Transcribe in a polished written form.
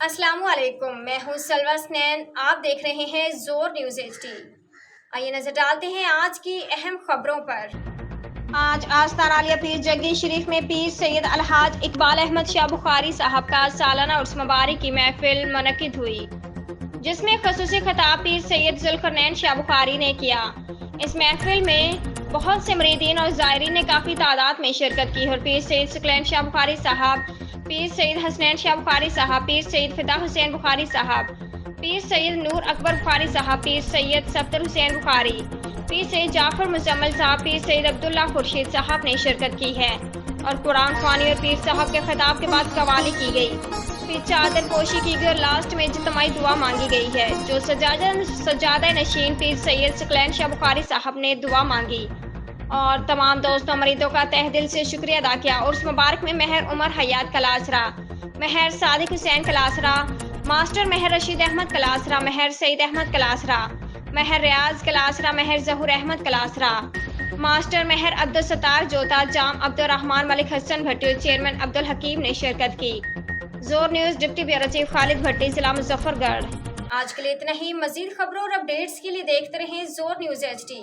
अस्सलामु अलैकुम, मैं हूँ सलवा स्नैन। आप देख रहे हैं जोर न्यूज़ HD। आइए नजर डालते हैं आज की अहम खबरों पर। आज आस्ताना आलिया पीर जग्गी शरीफ में पीर सैयद अलहाज इकबाल अहमद शाह बुखारी साहब का सालाना उर्स मुबारक की महफिल मुनक्किद हुई, जिसमें खसूसी खिताब पीर सैयद जुल्करनैन शाह बुखारी ने किया। इस महफिल में बहुत से मुरीदीन और ज़ायरीन ने काफ़ी तादाद में शिरकत की और पीर सैयद सुकलैन शाह बुखारी साहब, पीर सैयद हसनैन शाह बुखारी साहब, पीर सैयद फिदा हुसैन बुखारी साहब, पीर सैयद नूर अकबर बुखारी साहब, पीर सैयद सफदर हुसैन बुखारी, पीर सैयद जाफर मुजम्मल साहब, पीर सैयद अब्दुल्ला खुर्शीद साहब ने शिरकत की है और कुरान ख्वानी और पीर साहब के खिताब के बाद कवाली की गई। फिर चादर पोशी की गई और लास्ट में इज्तिमाई दुआ मांगी गई है, जो सजादा नशीन पीर सैयद सुकलैन शाह बुखारी साहब ने दुआ मांगी और तमाम दोस्तों मरीदों का तहे दिल से शुक्रिया अदा किया। उर्स मुबारक में Mehar Umar Hayat Kalasra, Mehar Sadiq Hussain Kalasra, master Mehar Rashid Ahmed Kalasra, Mehar Saeed Ahmed Kalasra, Mehar Riaz Kalasra, Mehar Zahoor Ahmed Kalasra, master Mehar Abdul Sattar Jota, Jam Abdul Rehman, Malik Hasan Bhatti, chairman Abdul Hakeem ने शिरकत की। Zor news deputy bureau chief Khalid Bhatti, जिला मुजफ्फरगढ़। आज के लिए इतना ही। मजीद खबरों और अपडेट्स के लिए देखते रहें जोर न्यूज़ HD।